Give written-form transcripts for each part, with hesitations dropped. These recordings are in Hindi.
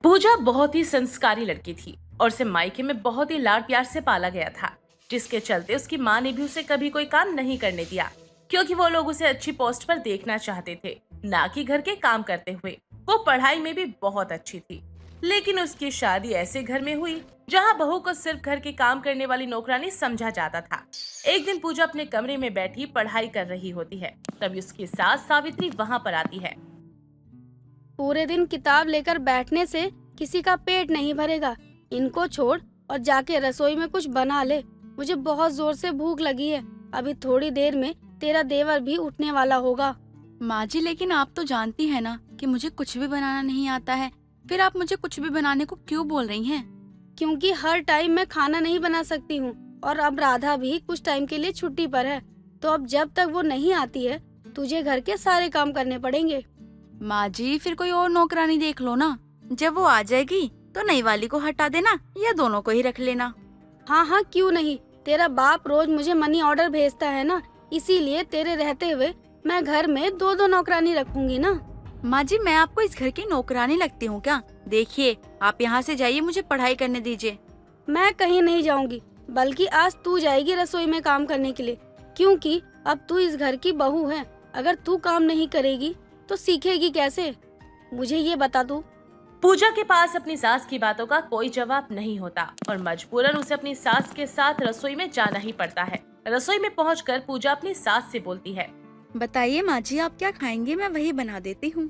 पूजा बहुत ही संस्कारी लड़की थी और उसे मायके में बहुत ही लाड प्यार से पाला गया था, जिसके चलते उसकी माँ ने भी उसे कभी कोई काम नहीं करने दिया, क्योंकि वो लोग उसे अच्छी पोस्ट पर देखना चाहते थे, ना कि घर के काम करते हुए। वो पढ़ाई में भी बहुत अच्छी थी, लेकिन उसकी शादी ऐसे घर में हुई जहाँ बहू को सिर्फ घर के काम करने वाली नौकरानी समझा जाता था। एक दिन पूजा अपने कमरे में बैठी पढ़ाई कर रही होती है, तभी उसकी सास सावित्री वहाँ पर आती है। पूरे दिन किताब लेकर बैठने से किसी का पेट नहीं भरेगा। इनको छोड़ और जाके रसोई में कुछ बना ले। मुझे बहुत जोर से भूख लगी है। अभी थोड़ी देर में तेरा देवर भी उठने वाला होगा। माँ जी, लेकिन आप तो जानती हैं ना कि मुझे कुछ भी बनाना नहीं आता है। फिर आप मुझे कुछ भी बनाने को क्यों बोल रही हैं? क्योंकि हर टाइम मैं खाना नहीं बना सकती हूँ और अब राधा भी कुछ टाइम के लिए छुट्टी पर है, तो अब जब तक वो नहीं आती है तुझे घर के सारे काम करने पड़ेंगे। माँ जी, फिर कोई और नौकरानी देख लो ना। जब वो आ जाएगी तो नई वाली को हटा देना या दोनों को ही रख लेना। हाँ हाँ, क्यों नहीं। तेरा बाप रोज मुझे मनी ऑर्डर भेजता है ना, इसीलिए तेरे रहते हुए मैं घर में दो दो नौकरानी रखूंगी ना। माँ जी, मैं आपको इस घर की नौकरानी लगती हूँ क्या? देखिए, आप यहाँ से जाइए, मुझे पढ़ाई करने दीजिए। मैं कहीं नहीं जाऊंगी, बल्कि आज तू जाएगी रसोई में काम करने के लिए, क्योंकि अब तू इस घर की बहू है। अगर तू काम नहीं करेगी तो सीखेगी कैसे, मुझे ये बता तू। पूजा के पास अपनी सास की बातों का कोई जवाब नहीं होता और मजबूरन उसे अपनी सास के साथ रसोई में जाना ही पड़ता है। रसोई में पहुंचकर पूजा अपनी सास से बोलती है। बताइए माँ जी, आप क्या खाएंगे? मैं वही बना देती हूँ।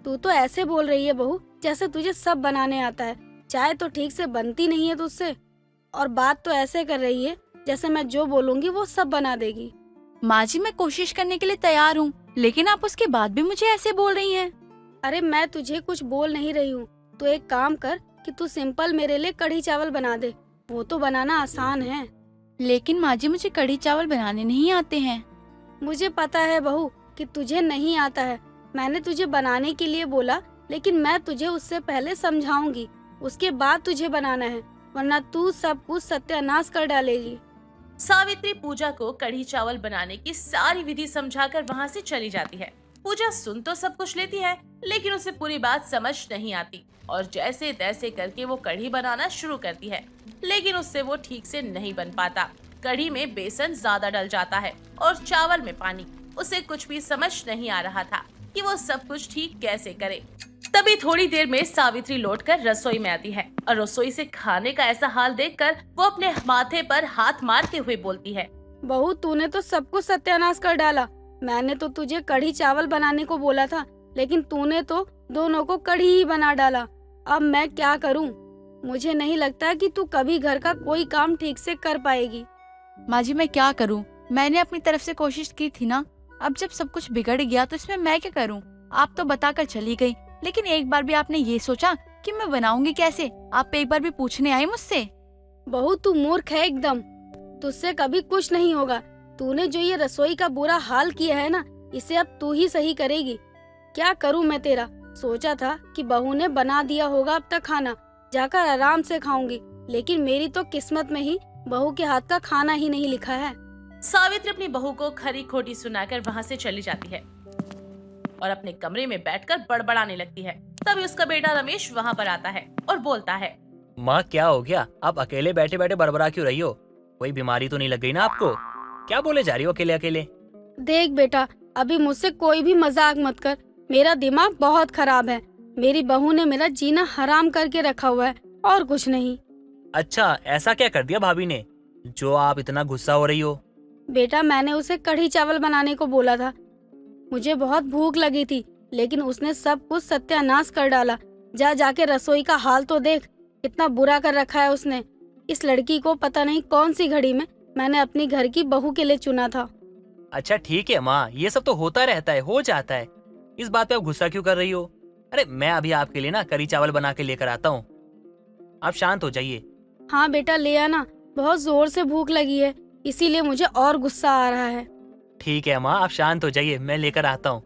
तू तो ऐसे बोल रही है बहू जैसे तुझे सब बनाने आता है। चाय तो ठीक से बनती नहीं है तुझसे, और बात तो ऐसे कर रही है जैसे मैं जो बोलूंगी वो सब बना देगी। माँ जी, मैं कोशिश करने के लिए तैयार हूँ, लेकिन आप उसके बाद भी मुझे ऐसे बोल रही हैं। अरे मैं तुझे कुछ बोल नहीं रही हूँ। तो एक काम कर कि तू सिंपल मेरे लिए कढ़ी चावल बना दे, वो तो बनाना आसान है। लेकिन माँ जी, मुझे कढ़ी चावल बनाने नहीं आते हैं। मुझे पता है बहू कि तुझे नहीं आता है। मैंने तुझे बनाने के लिए बोला, लेकिन मैं तुझे उससे पहले समझाऊंगी, उसके बाद तुझे बनाना है, वरना तू सब कुछ सत्यानाश कर डालेगी। सावित्री पूजा को कढ़ी चावल बनाने की सारी विधि समझाकर वहां से चली जाती है। पूजा सुन तो सब कुछ लेती है, लेकिन उसे पूरी बात समझ नहीं आती और जैसे तैसे करके वो कढ़ी बनाना शुरू करती है, लेकिन उससे वो ठीक से नहीं बन पाता। कढ़ी में बेसन ज्यादा डल जाता है और चावल में पानी। उसे कुछ भी समझ नहीं आ रहा था कि वो सब कुछ ठीक कैसे करे। तभी थोड़ी देर में सावित्री लौटकर रसोई में आती है और रसोई से खाने का ऐसा हाल देखकर वो अपने माथे पर हाथ मारते हुए बोलती है। बहू, तूने तो सब कुछ सत्यानाश कर डाला। मैंने तो तुझे कढ़ी चावल बनाने को बोला था, लेकिन तूने तो दोनों को कढ़ी ही बना डाला। अब मैं क्या करूं? मुझे नहीं लगता कि तू कभी घर का कोई काम ठीक से कर पाएगी। माँ जी, मैं क्या करूँ? मैंने अपनी तरफ से कोशिश की थी ना। अब जब सब कुछ बिगड़ गया तो इसमें मैं क्या करूँ? आप तो बताकर चली गई, लेकिन एक बार भी आपने ये सोचा कि मैं बनाऊंगी कैसे? आप एक बार भी पूछने आई मुझसे? बहू, तू मूर्ख है एकदम। तुझसे कभी कुछ नहीं होगा। तूने जो ये रसोई का बुरा हाल किया है ना, इसे अब तू ही सही करेगी। क्या करूं मैं तेरा? सोचा था कि बहू ने बना दिया होगा अब तक खाना, जाकर आराम से खाऊंगी, लेकिन मेरी तो किस्मत में ही बहू के हाथ का खाना ही नहीं लिखा है। सावित्री अपनी बहू को खरी खोटी सुनाकर वहाँ से चली जाती है और अपने कमरे में बैठकर बड़बड़ाने लगती है। तभी उसका बेटा रमेश वहाँ पर आता है और बोलता है। माँ, क्या हो गया? आप अकेले बैठे बैठे बड़बड़ा क्यों रही हो? कोई बीमारी तो नहीं लग गई ना आपको? क्या बोले जा रही हो अकेले अकेले? देख बेटा, अभी मुझसे कोई भी मजाक मत कर। मेरा दिमाग बहुत खराब है। मेरी बहू ने मेरा जीना हराम करके रखा हुआ है, और कुछ नहीं। अच्छा, ऐसा क्या कर दिया भाभी ने जो आप इतना गुस्सा हो रही हो? बेटा, मैंने उसे कढ़ी चावल बनाने को बोला था। मुझे बहुत भूख लगी थी, लेकिन उसने सब कुछ सत्यानाश कर डाला। जाके रसोई का हाल तो देख, कितना बुरा कर रखा है उसने। इस लड़की को पता नहीं कौन सी घड़ी में मैंने अपनी घर की बहू के लिए चुना था। अच्छा ठीक है माँ, ये सब तो होता रहता है, हो जाता है। इस बात पे आप गुस्सा क्यों कर रही हो? अरे मैं अभी आपके लिए ना करी चावल बना के लेकर आता हूँ, आप शांत हो जाइए। हाँ बेटा, ले आना। बहुत जोर से भूख लगी है, इसीलिए मुझे और गुस्सा आ रहा है। ठीक है माँ, आप शांत हो जाइए, मैं लेकर आता हूँ।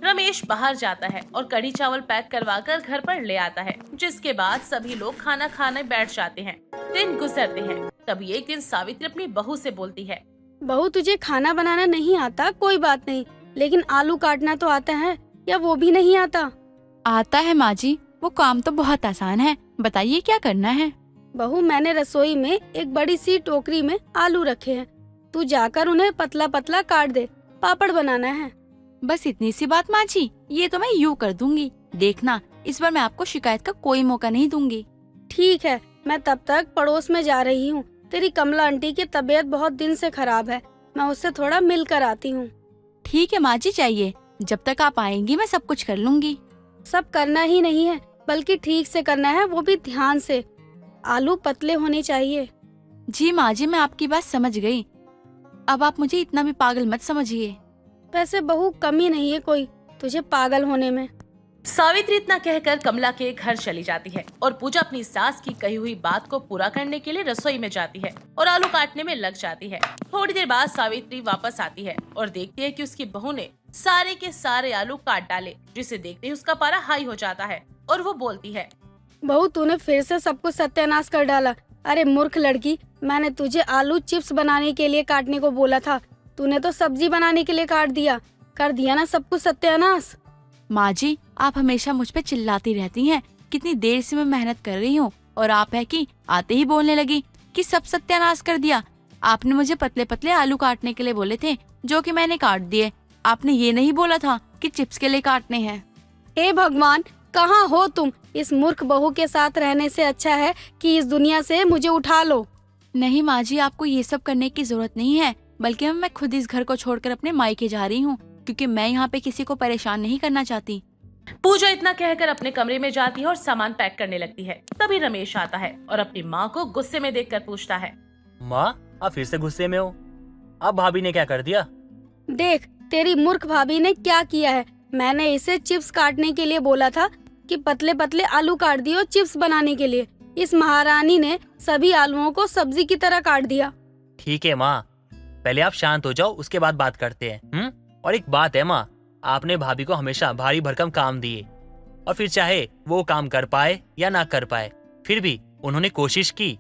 रमेश बाहर जाता है और कढ़ी चावल पैक करवाकर घर पर ले आता है, जिसके बाद सभी लोग खाना खाने बैठ जाते हैं। दिन गुजरते हैं। तभी एक दिन सावित्री अपनी बहू से बोलती है। बहू, तुझे खाना बनाना नहीं आता कोई बात नहीं, लेकिन आलू काटना तो आता है, या वो भी नहीं आता? आता है माँ जी, वो काम तो बहुत आसान है, बताइए क्या करना है। बहू, मैंने रसोई में एक बड़ी सी टोकरी में आलू रखे हैं, तू जाकर उन्हें पतला पतला काट दे, पापड़ बनाना है। बस इतनी सी बात माँ जी, ये तो मैं यूँ कर दूंगी। देखना, इस बार मैं आपको शिकायत का कोई मौका नहीं दूंगी। ठीक है, मैं तब तक पड़ोस में जा रही हूँ। तेरी कमला आंटी की तबीयत बहुत दिन से खराब है, मैं उससे थोड़ा मिल कर आती हूँ। ठीक है माँ जी, जाइए, जब तक आप आएंगी मैं सब कुछ कर लूंगी। सब करना ही नहीं है, बल्कि ठीक से करना है, वो भी ध्यान से। आलू पतले होने चाहिए। जी माँ जी, मैं आपकी बात समझ गई। अब आप मुझे इतना भी पागल मत समझिए। वैसे बहू, कमी नहीं है कोई तुझे पागल होने में। सावित्री इतना कहकर कमला के घर चली जाती है और पूजा अपनी सास की कही हुई बात को पूरा करने के लिए रसोई में जाती है और आलू काटने में लग जाती है। थोड़ी देर बाद सावित्री वापस आती है और देखती है कि उसकी बहू ने सारे के सारे आलू काट डाले, जिसे देखते ही उसका पारा हाई हो जाता है और वो बोलती है, बहू, तूने फिर से सब कुछ सत्यानाश कर डाला। अरे मूर्ख लड़की, मैंने तुझे आलू चिप्स बनाने के लिए काटने को बोला था, तूने तो सब्जी बनाने के लिए काट दिया। कर दिया ना सब कुछ सत्यानाश। माँ जी, आप हमेशा मुझ पे चिल्लाती रहती हैं। कितनी देर से मैं मेहनत कर रही हूँ और आप है कि आते ही बोलने लगी कि सब सत्यानाश कर दिया। आपने मुझे पतले पतले आलू काटने के लिए बोले थे, जो कि मैंने काट दिए। आपने ये नहीं बोला था कि चिप्स के लिए काटने हैं। हे भगवान, कहाँ हो तुम? इस मूर्ख बहू के साथ रहने से अच्छा है कि इस दुनिया से मुझे उठा लो। नहीं माँ जी, आपको ये सब करने की जरूरत नहीं है, बल्कि मैं खुद इस घर को छोड़कर अपने मायके जा रही हूँ, क्योंकि मैं यहाँ पे किसी को परेशान नहीं करना चाहती। पूजा इतना कहकर अपने कमरे में जाती है और सामान पैक करने लगती है। तभी रमेश आता है और अपनी माँ को गुस्से में देखकर पूछता है, माँ, आप फिर से गुस्से में हो? अब भाभी ने क्या कर दिया? देख, तेरी मूर्ख भाभी ने क्या किया है। मैंने इसे चिप्स काटने के लिए बोला था कि पतले पतले आलू काट दियो चिप्स बनाने के लिए। इस महारानी ने सभी आलूओं को सब्जी की तरह काट दिया। ठीक है माँ, पहले आप शांत हो जाओ, उसके बाद बात करते हैं। और एक बात है माँ, आपने भाभी को हमेशा भारी भरकम काम दिए और फिर चाहे वो काम कर पाए या ना कर पाए, फिर भी उन्होंने कोशिश की।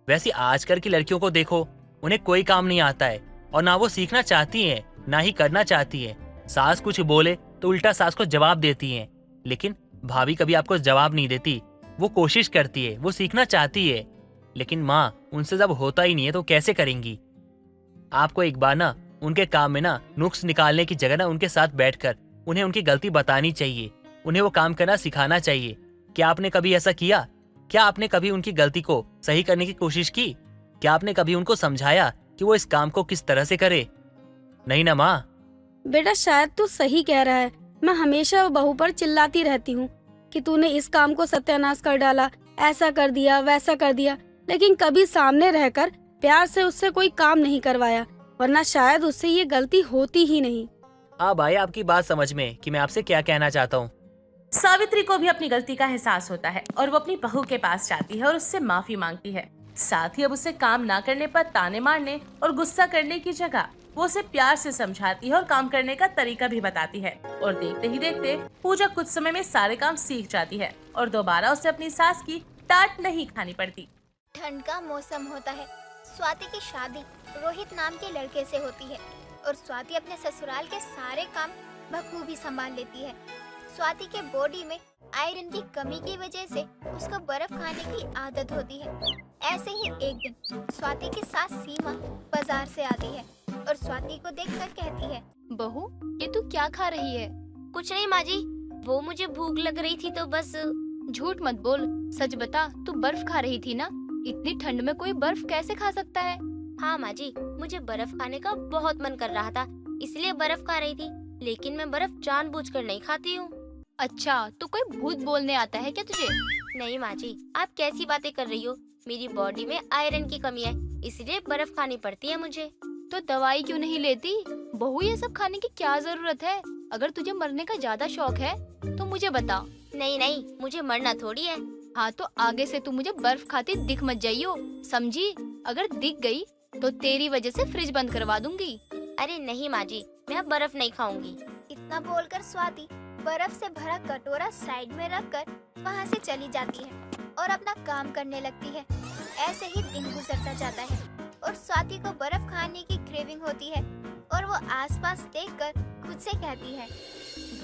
वैसे आजकल की लड़कियों को देखो, उन्हें कोई काम नहीं आता है और ना वो सीखना चाहती हैं, ना ही करना चाहती हैं। सास कुछ बोले तो उल्टा सास को जवाब देती हैं, लेकिन भाभी कभी आपको जवाब नहीं देती। वो कोशिश करती है, वो सीखना चाहती है, लेकिन माँ उनसे जब होता ही नहीं है तो कैसे करेंगी? आपको एक बार ना उनके काम में ना नुक्स निकालने की जगह ना उनके साथ बैठकर उन्हें उनकी गलती बतानी चाहिए, उन्हें वो काम करना सिखाना चाहिए। क्या आपने कभी ऐसा किया? क्या आपने कभी उनकी गलती को सही करने की कोशिश की? क्या आपने कभी उनको समझाया कि वो इस काम को किस तरह से करे? नहीं ना माँ। बेटा, शायद तू सही कह रहा है। मैं हमेशा बहू पर चिल्लाती रहती हूँ कि तूने इस काम को सत्यानाश कर डाला, ऐसा कर दिया, वैसा कर दिया, लेकिन कभी सामने रहकर प्यार से उससे कोई काम नहीं करवाया, वरना शायद उससे ये गलती होती ही नहीं। अब आई आपकी बात समझ में कि मैं आपसे क्या कहना चाहता हूँ। सावित्री को भी अपनी गलती का एहसास होता है और वो अपनी बहू के पास जाती है और उससे माफी मांगती है। साथ ही अब उसे काम ना करने पर ताने मारने और गुस्सा करने की जगह वो उसे प्यार से समझाती है और काम करने का तरीका भी बताती है। और देखते ही देखते पूजा कुछ समय में सारे काम सीख जाती है और दोबारा उसे अपनी सास की डांट नहीं खानी पड़ती। ठंड का मौसम होता है। स्वाति की शादी रोहित नाम के लड़के से होती है और स्वाति अपने ससुराल के सारे काम बखूबी संभाल लेती है। स्वाति के बॉडी में आयरन की कमी की वजह से उसको बर्फ खाने की आदत होती है। ऐसे ही एक दिन स्वाति की सास सीमा बाजार से आती है और स्वाति को देखकर कहती है, बहू, ये तू क्या खा रही है? कुछ नहीं माँ जी, वो मुझे भूख लग रही थी तो बस। झूठ मत बोल, सच बता, तू बर्फ खा रही थी ना? इतनी ठंड में कोई बर्फ कैसे खा सकता है? हाँ माँ जी, मुझे बर्फ खाने का बहुत मन कर रहा था, इसलिए बर्फ खा रही थी, लेकिन मैं बर्फ जानबूझकर नहीं खाती हूँ। अच्छा, तो कोई भूत बोलने आता है क्या तुझे? नहीं माँ जी, आप कैसी बातें कर रही हो? मेरी बॉडी में आयरन की कमी है, इसलिए बर्फ खानी पड़ती है मुझे। तो दवाई क्यों नहीं लेती? बहू, ये सब खाने की क्या जरूरत है? अगर तुझे मरने का ज्यादा शौक है तो मुझे बता। नहीं नहीं, मुझे मरना थोड़ी है। हाँ, तो आगे से तू मुझे बर्फ खाती दिख मत जाइयो, समझी? अगर दिख गई तो तेरी वजह से फ्रिज बंद करवा दूंगी। अरे नहीं माँ जी, मैं अब बर्फ नहीं खाऊंगी। इतना बोलकर स्वाति बर्फ से भरा कटोरा साइड में रखकर वहाँ से चली जाती है और अपना काम करने लगती है। ऐसे ही दिन गुजरता जाता है और स्वाति को बर्फ खाने की क्रेविंग होती है और वो आसपास देखकर खुद से कहती है,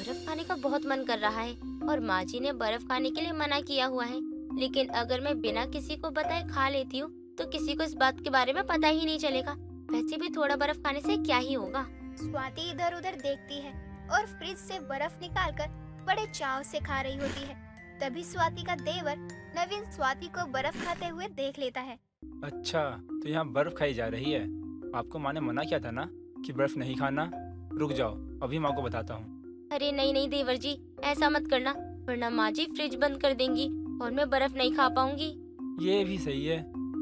बर्फ खाने का बहुत मन कर रहा है और माँ जी ने बर्फ खाने के लिए मना किया हुआ है। लेकिन अगर मैं बिना किसी को बताए खा लेती हूँ तो किसी को इस बात के बारे में पता ही नहीं चलेगा। वैसे भी थोड़ा बर्फ खाने से क्या ही होगा। स्वाति इधर उधर देखती है और फ्रिज से बर्फ निकालकर बड़े चाव से खा रही होती है। तभी स्वाति का देवर नवीन स्वाति को बर्फ खाते हुए देख लेता है। अच्छा, तो यहाँ बर्फ खाई जा रही है। आपको माँ ने मना किया था ना कि बर्फ नहीं खाना। रुक जाओ, अभी माँ को बताता हूँ। अरे नहीं नहीं देवर जी, ऐसा मत करना, वरना माँ जी फ्रिज बंद कर देंगी और मैं बर्फ नहीं खा पाऊंगी। ये भी सही है,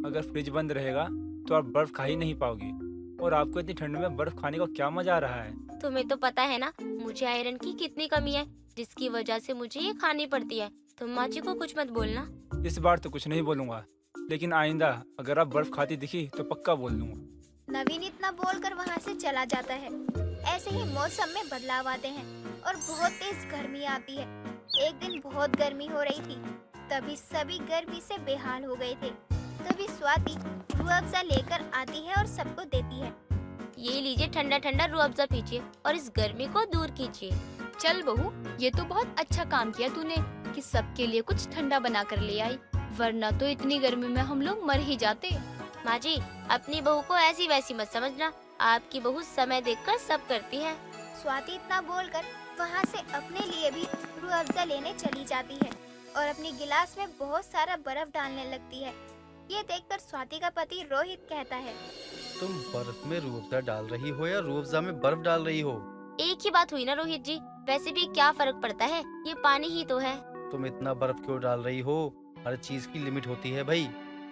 अगर फ्रिज बंद रहेगा तो आप बर्फ खा ही नहीं पाओगी। और आपको इतनी ठंड में बर्फ खाने का क्या मजा आ रहा है। तुम्हें तो पता है ना मुझे आयरन की कितनी कमी है, जिसकी वजह से मुझे ये खानी पड़ती है। तुम माँ जी को कुछ मत बोलना। इस बार तो कुछ नहीं बोलूँगा, लेकिन आइंदा अगर आप बर्फ खाती दिखी तो पक्का बोल दूंगा। नवीन इतना बोलकर वहाँ से चला जाता है। ऐसे ही मौसम में बदलाव आते हैं और बहुत तेज गर्मी आती है। एक दिन बहुत गर्मी हो रही थी, तभी सभी गर्मी से बेहाल हो गए थे। तभी स्वाति रूह अफ़ज़ा लेकर आती है और सबको देती है। ये लीजिए ठंडा ठंडा रूह अफ़ज़ा पीजिए और इस गर्मी को दूर कीजिए। चल बहू, ये तो बहुत अच्छा काम किया तूने कि सबके लिए कुछ ठंडा बना कर ले आई, वरना तो इतनी गर्मी में हम लोग मर ही जाते। माँ जी, अपनी बहू को ऐसी वैसी मत समझना, आपकी बहू समय देखकर सब करती है। स्वाति इतना बोलकर वहाँ से अपने लिए भी रूह अफ़ज़ा लेने चली जाती है और अपनी गिलास में बहुत सारा बर्फ डालने लगती है। ये देखकर स्वाति का पति रोहित कहता है, तुम बर्फ में रूह अफ़ज़ा डाल रही हो या रूह अफ़ज़ा में बर्फ डाल रही हो? एक ही बात हुई ना रोहित जी, वैसे भी क्या फर्क पड़ता है, ये पानी ही तो है। तुम इतना बर्फ क्यों डाल रही हो? हर चीज की लिमिट होती है भाई।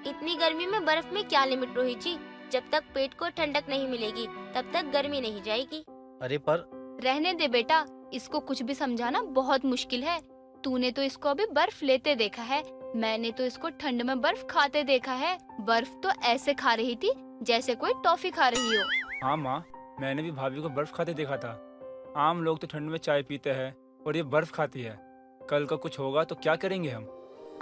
इतनी गर्मी में बर्फ में क्या लिमिट रोहित जी, जब तक पेट को ठंडक नहीं मिलेगी तब तक गर्मी नहीं जाएगी। अरे पर रहने दे बेटा, इसको कुछ भी समझाना बहुत मुश्किल है। तूने तो इसको अभी बर्फ लेते देखा है, मैंने तो इसको ठंड में बर्फ खाते देखा है। बर्फ तो ऐसे खा रही थी जैसे कोई टॉफी खा रही हो। हाँ माँ, मैंने भी भाभी को बर्फ खाते देखा था। आम लोग तो ठंड में चाय पीते हैं और ये बर्फ खाती है। कल का कुछ होगा तो क्या करेंगे हम?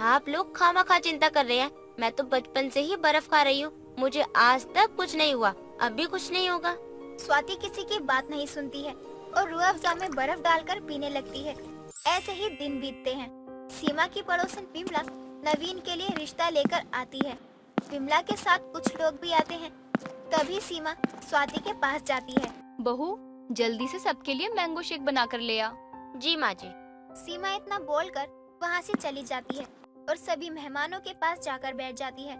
आप लोग खामखा चिंता कर रहे हैं, मैं तो बचपन से ही बर्फ खा रही हूँ, मुझे आज तक कुछ नहीं हुआ, अब भी कुछ नहीं होगा। स्वाति किसी की बात नहीं सुनती है और रूह अफ़ज़ा में बर्फ डालकर पीने लगती है। ऐसे ही दिन बीतते हैं। सीमा की पड़ोसन विमला नवीन के लिए रिश्ता लेकर आती है। विमला के साथ कुछ लोग भी आते हैं। तभी सीमा स्वाति के पास जाती है। बहू, जल्दी से सबके लिए मैंगो शेक बना कर ले आ। जी माँ जी। सीमा इतना बोलकर वहाँ से चली जाती है और सभी मेहमानों के पास जाकर बैठ जाती है।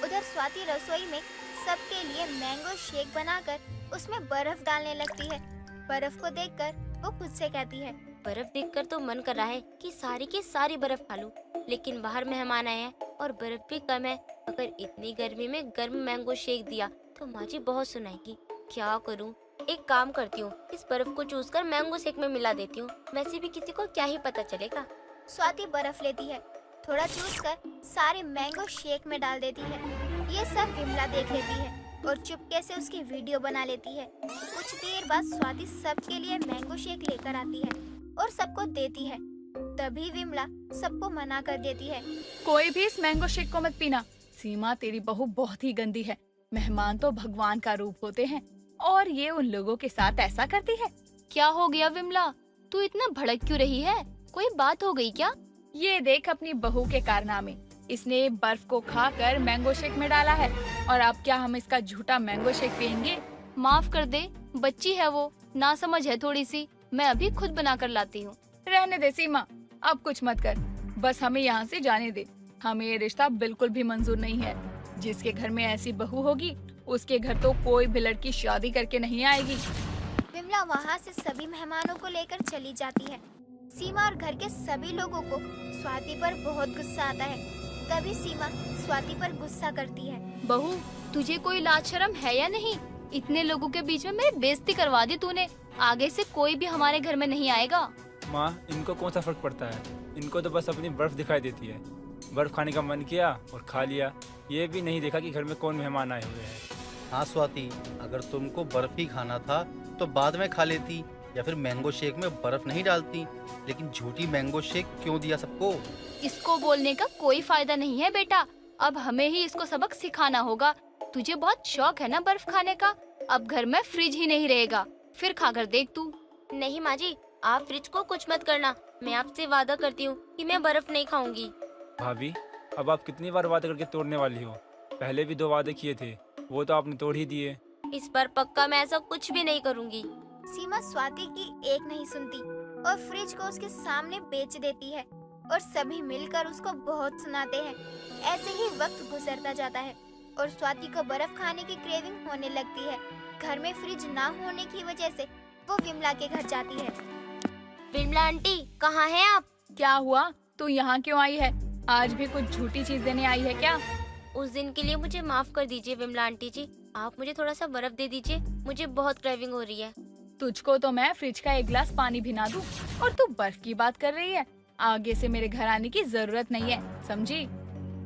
उधर स्वाति रसोई में सबके लिए मैंगो शेक बनाकर उसमें बर्फ डालने लगती है। बर्फ को देखकर वो खुद से कहती है, बर्फ देखकर तो मन कर रहा है कि सारी की सारी बर्फ खा लूं, लेकिन बाहर मेहमान आए हैं और बर्फ भी कम है। अगर इतनी गर्मी में गर्म मैंगो शेक दिया तो माँ जी बहुत सुनाएगी। क्या करूं? एक काम करती हूँ, इस बर्फ को चूस कर मैंगो शेक में मिला देती हूँ, वैसे भी किसी को क्या ही पता चलेगा। स्वाति बर्फ लेती है, थोड़ा चूसकर सारे मैंगो शेक में डाल देती है। ये सब विमला देख लेती है और चुपके से उसकी वीडियो बना लेती है। कुछ देर बाद स्वाति सबके लिए मैंगो शेक लेकर आती है और सबको देती है। तभी विमला सबको मना कर देती है। कोई भी इस मैंगो शेक को मत पीना। सीमा, तेरी बहू बहुत ही गंदी है। मेहमान तो भगवान का रूप होते हैं और ये उन लोगों के साथ ऐसा करती है। क्या हो गया विमला, तू इतना भड़क क्यों रही है? कोई बात हो गई क्या? ये देख अपनी बहू के कारनामे। इसने बर्फ को खाकर मैंगो शेक में डाला है और अब क्या हम इसका झूठा मैंगो शेक पियेंगे? माफ कर दे, बच्ची है वो, ना समझ है थोड़ी सी। मैं अभी खुद बना कर लाती हूँ। रहने दे सीमा, अब कुछ मत कर, बस हमें यहाँ से जाने दे। हमें ये रिश्ता बिल्कुल भी मंजूर नहीं है। जिसके घर में ऐसी बहू होगी उसके घर तो कोई भी लड़की शादी करके नहीं आएगी। विमला वहाँ से सभी मेहमानों को लेकर चली जाती है। सीमा और घर के सभी लोगों को स्वाति पर बहुत गुस्सा आता है। तभी सीमा स्वाति पर गुस्सा करती है। बहू, तुझे कोई लाज शर्म है या नहीं? इतने लोगों के बीच में मेरी बेइज्जती करवा दी तूने। आगे से कोई भी हमारे घर में नहीं आएगा। माँ, इनको कौन सा फर्क पड़ता है? इनको तो बस अपनी बर्फ दिखाई देती है। बर्फ खाने का मन किया और खा लिया। ये भी नहीं देखा कि घर में कौन मेहमान आए हुए हैं। हाँ स्वाति, अगर तुमको बर्फ ही खाना था तो बाद में खा लेती या फिर मैंगो शेक में बर्फ नहीं डालती। लेकिन झूठी मैंगो शेक क्यों दिया सबको? इसको बोलने का कोई फायदा नहीं है बेटा, अब हमें ही इसको सबक सिखाना होगा। तुझे बहुत शौक है ना बर्फ खाने का, अब घर में फ्रिज ही नहीं रहेगा, फिर खाकर देख तू। नहीं माँ जी, आप फ्रिज को कुछ मत करना। मैं आपसे वादा करती हूँ कि मैं बर्फ नहीं खाऊंगी। भाभी, अब आप कितनी बार वादे करके तोड़ने वाली हो? पहले भी 2 वादे किए थे, वो तो आपने तोड़ ही दिए। इस बार पक्का मैं ऐसा कुछ भी नहीं करूँगी। सीमा स्वाति की एक नहीं सुनती और फ्रिज को उसके सामने बेच देती है और सभी मिलकर उसको बहुत सुनाते हैं। ऐसे ही वक्त गुजरता जाता है और स्वाति को बर्फ खाने की क्रेविंग होने लगती है। घर में फ्रिज ना होने की वजह से वो विमला के घर जाती है। विमला आंटी, कहाँ हैं आप? क्या हुआ? तू यहाँ क्यों आई है? आज भी कुछ झूठी चीज देने आई है क्या? उस दिन के लिए मुझे माफ कर दीजिए विमला आंटी जी। आप मुझे थोड़ा सा बर्फ दे दीजिए, मुझे बहुत क्रेविंग हो रही है। तुझको तो मैं फ्रिज का 1 गिलास पानी भिना दूं और तू बर्फ की बात कर रही है। आगे से मेरे घर आने की जरूरत नहीं है, समझी?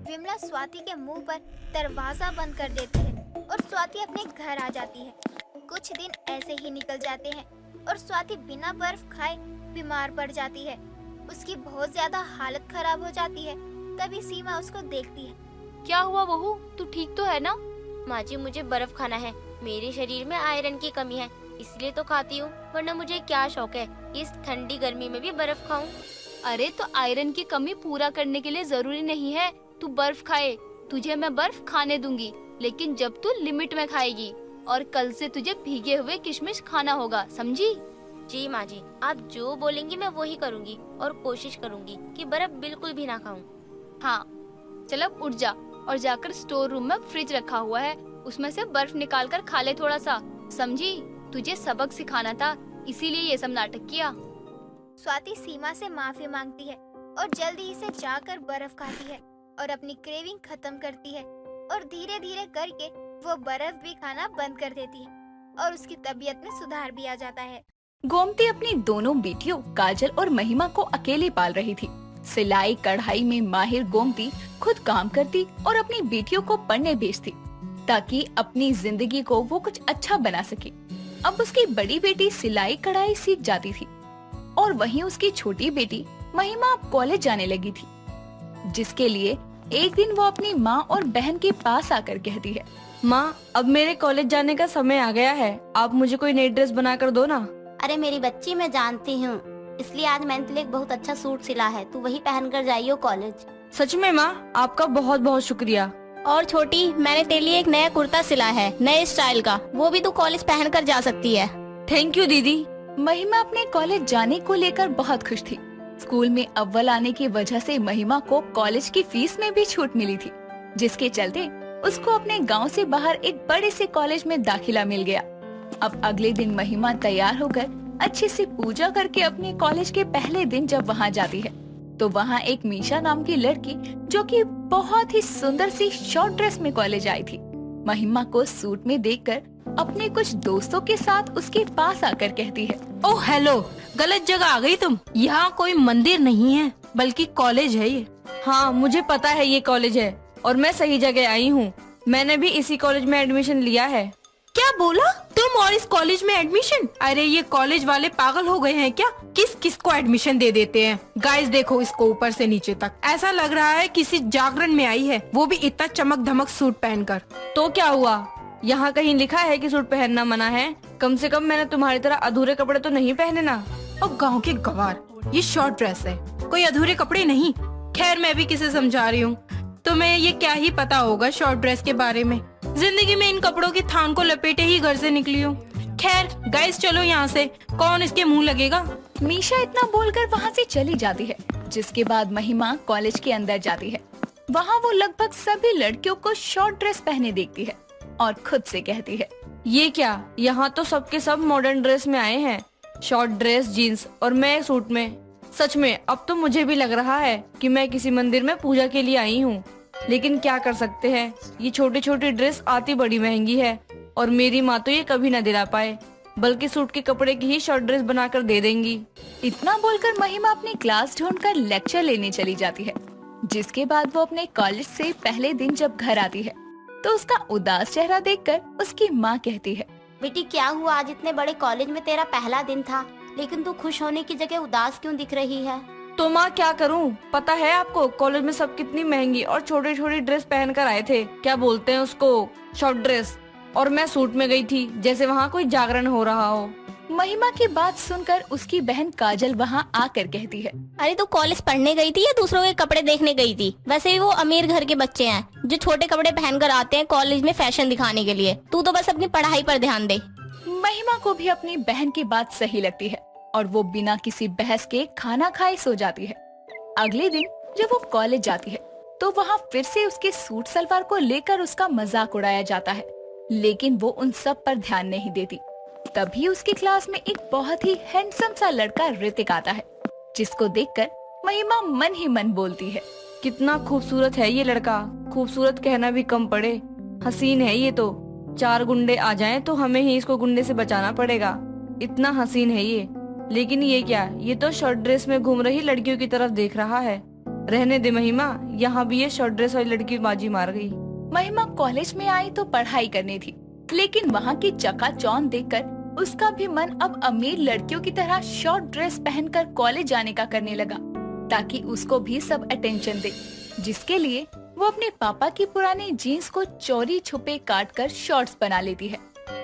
विमला स्वाति के मुंह पर दरवाजा बंद कर देती है और स्वाति अपने घर आ जाती है। कुछ दिन ऐसे ही निकल जाते हैं और स्वाति बिना बर्फ खाए बीमार पड़ जाती है। उसकी बहुत ज्यादा हालत खराब हो जाती है। तभी सीमा उसको देखती है। क्या हुआ बहू, तू ठीक तो है ना? माँ जी, मुझे बर्फ खाना है। मेरे शरीर में आयरन की कमी है, इसलिए तो खाती हूँ, वरना मुझे क्या शौक है इस ठंडी गर्मी में भी बर्फ खाऊं। अरे तो आयरन की कमी पूरा करने के लिए जरूरी नहीं है तू बर्फ खाए। तुझे मैं बर्फ खाने दूंगी, लेकिन जब तू लिमिट में खाएगी। और कल से तुझे भीगे हुए किशमिश खाना होगा, समझी? जी माँ जी, आप जो बोलेंगी मैं वही करूँगी और कोशिश करूँगी कि बर्फ बिल्कुल भी ना खाऊं। हाँ, चल अब उठ जा और जाकर स्टोर रूम में फ्रिज रखा हुआ है, उसमें से बर्फ निकाल कर खा ले थोड़ा सा, समझी? तुझे सबक सिखाना था, इसीलिए ये सब नाटक किया। स्वाति सीमा से माफी मांगती है और जल्दी से जाकर बर्फ खाती है और अपनी क्रेविंग खत्म करती है और धीरे धीरे करके वो बर्फ भी खाना बंद कर देती है और उसकी तबीयत में सुधार भी आ जाता है। गोमती अपनी दोनों बेटियों काजल और महिमा को अकेले पाल रही थी। सिलाई कढ़ाई में माहिर गोमती खुद काम करती और अपनी बेटियों को पढ़ने भेजती ताकि अपनी जिंदगी को वो कुछ अच्छा बना सके। अब उसकी बड़ी बेटी सिलाई कढ़ाई सीख जाती थी और वहीं उसकी छोटी बेटी महिमा अब कॉलेज जाने लगी थी, जिसके लिए एक दिन वो अपनी माँ और बहन के पास आकर कहती है, माँ, अब मेरे कॉलेज जाने का समय आ गया है, आप मुझे कोई नई ड्रेस बना कर दो ना। अरे मेरी बच्ची, मैं जानती हूँ, इसलिए आज मैंने तेरे लिए एक बहुत अच्छा सूट सिला है, तू वही पहन कर जाइयो कॉलेज। सच में माँ, आपका बहुत बहुत शुक्रिया। और छोटी, मैंने तेरे लिए एक नया कुर्ता सिला है, नए स्टाइल का, वो भी तू कॉलेज पहन कर जा सकती है। थैंक यू दीदी। महिमा अपने कॉलेज जाने को लेकर बहुत खुश थी। स्कूल में अव्वल आने की वजह से महिमा को कॉलेज की फीस में भी छूट मिली थी, जिसके चलते उसको अपने गांव से बाहर एक बड़े से कॉलेज में दाखिला मिल गया। अब अगले दिन महिमा तैयार होकर अच्छे से पूजा करके अपने कॉलेज के पहले दिन जब वहाँ जाती है तो वहाँ एक मीशा नाम की लड़की जो कि बहुत ही सुंदर सी शॉर्ट ड्रेस में कॉलेज आई थी, महिमा को सूट में देखकर अपने कुछ दोस्तों के साथ उसके पास आकर कहती है, ओह हेलो, गलत जगह आ गई तुम। यहाँ कोई मंदिर नहीं है बल्कि कॉलेज है ये। हाँ, मुझे पता है ये कॉलेज है और मैं सही जगह आई हूँ। मैंने भी इसी कॉलेज में एडमिशन लिया है। क्या बोला तुम? और इस कॉलेज में एडमिशन? अरे ये कॉलेज वाले पागल हो गए हैं क्या? किस किस को एडमिशन दे देते हैं। गाइस देखो इसको ऊपर से नीचे तक, ऐसा लग रहा है किसी जागरण में आई है, वो भी इतना चमक धमक सूट पहनकर। तो क्या हुआ, यहाँ कहीं लिखा है कि सूट पहनना मना है? कम से कम मैंने तुम्हारी तरह अधूरे कपड़े तो नहीं पहने ना। और गाँव के गवार, ये शॉर्ट ड्रेस है, कोई अधूरे कपड़े नहीं। खैर मैं भी किसे समझा रही हूँ, तुम्हें ये क्या ही पता होगा शॉर्ट ड्रेस के बारे में। जिंदगी में इन कपड़ों की थान को लपेटे ही घर से निकली हूँ। खैर गाइस चलो यहाँ से, कौन इसके मुंह लगेगा। मीशा इतना बोलकर वहाँ से चली जाती है, जिसके बाद महिमा कॉलेज के अंदर जाती है। वहाँ वो लगभग सभी लड़कियों को शॉर्ट ड्रेस पहने देखती है और खुद से कहती है, ये क्या, यहाँ तो सबके सब मॉडर्न ड्रेस में आए हैं, शॉर्ट ड्रेस, जीन्स और मैं सूट में। सच में अब तो मुझे भी लग रहा है कि मैं किसी मंदिर में पूजा के लिए आई हूँ। लेकिन क्या कर सकते हैं, ये छोटी छोटी ड्रेस आती बड़ी महंगी है और मेरी माँ तो ये कभी न दिला पाए, बल्कि सूट के कपड़े की ही शॉर्ट ड्रेस बनाकर दे देंगी। इतना बोलकर महिमा अपनी क्लास ढूंढकर लेक्चर लेने चली जाती है। जिसके बाद वो अपने कॉलेज से पहले दिन जब घर आती है तो उसका उदास चेहरा देखकर उसकी माँ कहती है, बेटी क्या हुआ, आज इतने बड़े कॉलेज में तेरा पहला दिन था, लेकिन तू खुश होने की जगह उदास क्यों दिख रही है? तो माँ क्या करूँ, पता है आपको कॉलेज में सब कितनी महंगी और छोटी छोटी ड्रेस पहन कर आए थे, क्या बोलते हैं उसको, शॉर्ट ड्रेस, और मैं सूट में गई थी जैसे वहाँ कोई जागरण हो रहा हो। महिमा की बात सुनकर उसकी बहन काजल वहाँ आकर कहती है, अरे तू कॉलेज पढ़ने गई थी या दूसरों के कपड़े देखने गई थी? वैसे भी वो अमीर घर के बच्चे हैं जो छोटे कपड़े पहनकर आते हैं कॉलेज में फैशन दिखाने के लिए। तू तो बस अपनी पढ़ाई पर ध्यान दे। महिमा को भी अपनी बहन की बात सही लगती है और वो बिना किसी बहस के खाना खाए सो जाती है। अगले दिन जब वो कॉलेज जाती है तो वहाँ फिर से उसके सूट सलवार को लेकर उसका मजाक उड़ाया जाता है, लेकिन वो उन सब पर ध्यान नहीं देती। तभी उसकी क्लास में एक बहुत ही हैंडसम सा लड़का ऋतिक आता है, जिसको देखकर महिमा मन ही मन बोलती है, कितना खूबसूरत है ये लड़का, खूबसूरत कहना भी कम पड़े, हसीन है ये तो। 4 गुंडे आ जाएं तो हमें ही इसको गुंडे से बचाना पड़ेगा, इतना हसीन है ये। लेकिन ये क्या, ये तो शॉर्ट ड्रेस में घूम रही लड़कियों की तरफ देख रहा है। रहने दे महिमा, यहाँ भी ये शॉर्ट ड्रेस वाली लड़की बाजी मार गई। महिमा कॉलेज में आई तो पढ़ाई करनी थी, लेकिन वहाँ की चकाचौंध देखकर उसका भी मन अब अमीर लड़कियों की तरह शॉर्ट ड्रेस पहनकर कॉलेज जाने का करने लगा, ताकि उसको भी सब अटेंशन दे, जिसके लिए वो अपने पापा की पुरानी जीन्स को चोरी छुपे काट कर शॉर्ट्स बना लेती है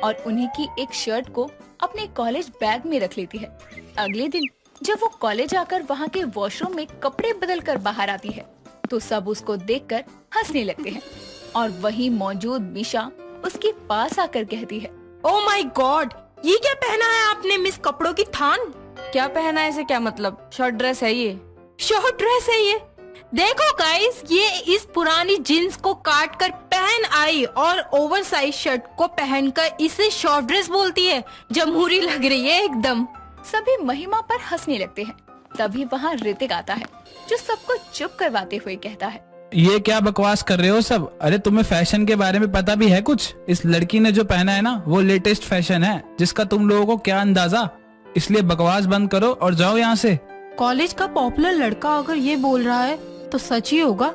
और उन्हीं की एक शर्ट को अपने कॉलेज बैग में रख लेती है। अगले दिन जब वो कॉलेज आकर वहाँ के वॉशरूम में कपड़े बदल कर बाहर आती है तो सब उसको देखकर हंसने लगते हैं और वहीं मौजूद मिशा उसके पास आकर कहती है, ओह माय गॉड, ये क्या पहना है आपने मिस कपड़ों की थान? क्या पहना है इसे क्या मतलब? शॉर्ट ड्रेस है ये। शॉर्ट ड्रेस है ये? देखो गाइस, ये इस पुरानी जीन्स को काट कर पहन आई और ओवरसाइज शर्ट को पहनकर इसे शॉर्ट ड्रेस बोलती है। जमहूरी लग रही है एकदम। सभी महिमा पर हंसने लगते हैं। तभी वहाँ ऋतिक आता है, जो सबको चुप करवाते हुए कहता है, ये क्या बकवास कर रहे हो सब? अरे तुम्हें फैशन के बारे में पता भी है कुछ? इस लड़की ने जो पहना है ना, वो लेटेस्ट फैशन है, जिसका तुम लोगों को क्या अंदाजा। इसलिए बकवास बंद करो और जाओ यहाँ से। कॉलेज का पॉपुलर लड़का अगर ये बोल रहा है तो सच ही होगा,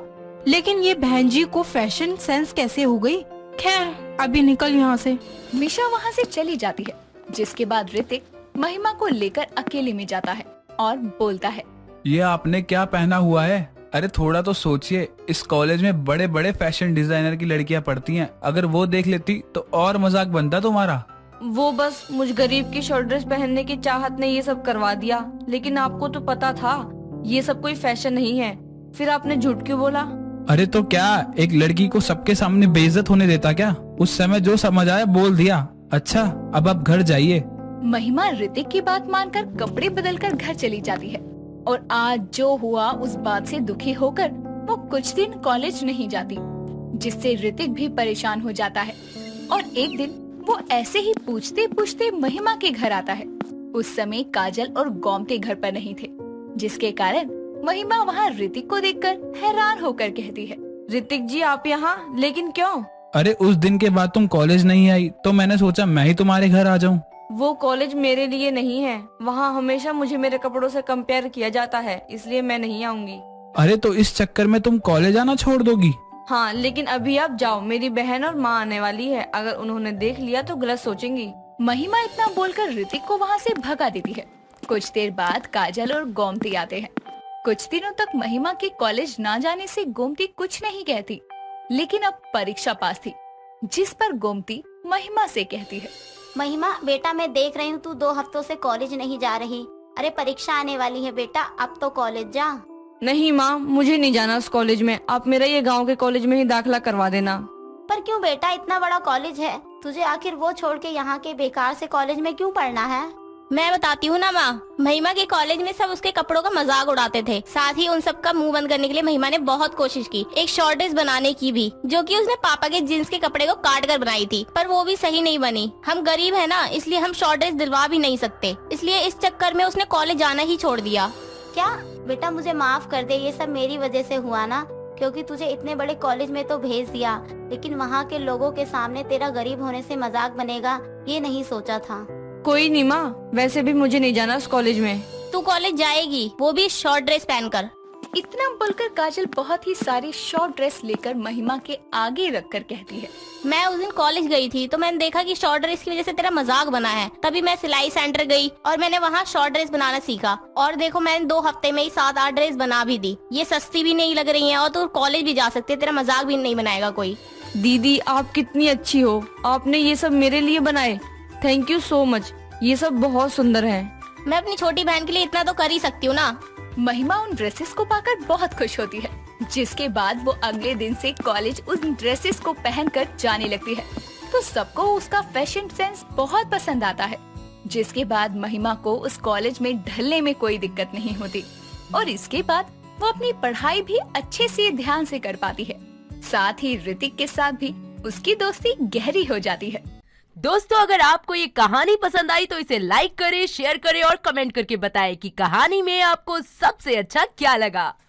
लेकिन ये बहन जी को फैशन सेंस कैसे हो गई? खैर, अभी निकल यहाँ से। मिशा वहाँ से चली जाती है, जिसके बाद ऋतिक महिमा को लेकर अकेले में जाता है और बोलता है, ये आपने क्या पहना हुआ है? अरे थोड़ा तो सोचिए, इस कॉलेज में बड़े बड़े फैशन डिजाइनर की लड़कियां पढ़ती हैं, अगर वो देख लेती तो और मजाक बनता तुम्हारा। वो बस मुझ गरीब की शॉर्ट ड्रेस पहनने की चाहत ने ये सब करवा दिया, लेकिन आपको तो पता था ये सब कोई फैशन नहीं है, फिर आपने झूठ क्यों बोला? अरे तो क्या एक लड़की को सबके सामने बेइज्जत होने देता क्या? उस समय जो समझ आया बोल दिया। अच्छा, अब आप घर जाइए। महिमा ऋतिक की बात मानकर कपड़े बदलकर घर चली जाती है और आज जो हुआ उस बात से दुखी होकर वो कुछ दिन कॉलेज नहीं जाती, जिससे ऋतिक भी परेशान हो जाता है। और एक दिन वो ऐसे ही पूछते पूछते महिमा के घर आता है। उस समय काजल और गोमती घर पर नहीं थे, जिसके कारण महिमा वहाँ ऋतिक को देखकर हैरान होकर कहती है, ऋतिक जी आप यहाँ, लेकिन क्यों? अरे उस दिन के बाद तुम कॉलेज नहीं आई तो मैंने सोचा मैं ही तुम्हारे घर आ जाऊं। वो कॉलेज मेरे लिए नहीं है, वहाँ हमेशा मुझे मेरे कपड़ों से कंपेयर किया जाता है, इसलिए मैं नहीं आऊंगी। अरे तो इस चक्कर में तुम कॉलेज आना छोड़ दोगी? हाँ, लेकिन अभी आप जाओ, मेरी बहन और माँ आने वाली है, अगर उन्होंने देख लिया तो गलत सोचेंगी। महिमा इतना बोलकर ऋतिक को वहाँ से भगा देती है। कुछ देर बाद काजल और गोमती आते हैं। कुछ दिनों तक महिमा के कॉलेज ना जाने से गोमती कुछ नहीं कहती, लेकिन अब परीक्षा पास थी, जिस पर गोमती महिमा से कहती है, महिमा बेटा, मैं देख रही हूँ तू 2 हफ्तों से कॉलेज नहीं जा रही। अरे परीक्षा आने वाली है बेटा, अब तो कॉलेज जा। नहीं माँ, मुझे नहीं जाना उस कॉलेज में, आप मेरा ये गांव के कॉलेज में ही दाखिला करवा देना। पर क्यों बेटा, इतना बड़ा कॉलेज है, तुझे आखिर वो छोड़ के यहाँ के बेकार से कॉलेज में क्यों पढ़ना है? मैं बताती हूँ ना माँ, महिमा के कॉलेज में सब उसके कपड़ों का मजाक उड़ाते थे, साथ ही उन सब का मुंह बंद करने के लिए महिमा ने बहुत कोशिश की, एक शॉर्ट ड्रेस बनाने की भी, जो कि उसने पापा के जीन्स के कपड़े को काट कर बनाई थी, पर वो भी सही नहीं बनी। हम गरीब है ना, इसलिए हम शॉर्ट ड्रेस दिलवा भी नहीं सकते, इसलिए इस चक्कर में उसने कॉलेज जाना ही छोड़ दिया। क्या बेटा, मुझे माफ कर दे, ये सब मेरी वजह से हुआ ना, क्योंकि तुझे इतने बड़े कॉलेज में तो भेज दिया, लेकिन वहाँ के लोगों के सामने तेरा गरीब होने से मजाक बनेगा, ये नहीं सोचा था। कोई नहीं माँ, वैसे भी मुझे नहीं जाना उस कॉलेज में। तू कॉलेज जाएगी, वो भी शॉर्ट ड्रेस पहनकर। इतना बोलकर काजल बहुत ही सारी शॉर्ट ड्रेस लेकर महिमा के आगे रखकर कहती है, मैं उस दिन कॉलेज गई थी तो मैंने देखा कि शॉर्ट ड्रेस की वजह से तेरा मजाक बना है, तभी मैं सिलाई सेंटर गई और मैंने वहाँ शॉर्ट ड्रेस बनाना सीखा, और देखो मैंने 2 हफ्ते में ही 7-8 ड्रेस बना भी दी। ये सस्ती भी नहीं लग रही है और तू कॉलेज भी जा सकती है, तेरा मजाक भी नहीं बनाएगा कोई। दीदी आप कितनी अच्छी हो, आपने ये सब मेरे लिए बनाए, थैंक यू सो मच। ये सब बहुत सुंदर है। मैं अपनी छोटी बहन के लिए इतना तो कर ही सकती हूँ ना। महिमा उन ड्रेसेस को पाकर बहुत खुश होती है, जिसके बाद वो अगले दिन से कॉलेज उन ड्रेसेस को पहनकर जाने लगती है। तो सबको उसका फैशन सेंस बहुत पसंद आता है, जिसके बाद महिमा को उस कॉलेज में ढलने में कोई दिक्कत नहीं होती और इसके बाद वो अपनी पढ़ाई भी अच्छे से ध्यान से कर पाती है। साथ ही ऋतिक के साथ भी उसकी दोस्ती गहरी हो जाती है। दोस्तों, अगर आपको ये कहानी पसंद आई तो इसे लाइक करें, शेयर करें और कमेंट करके बताएं कि कहानी में आपको सबसे अच्छा क्या लगा।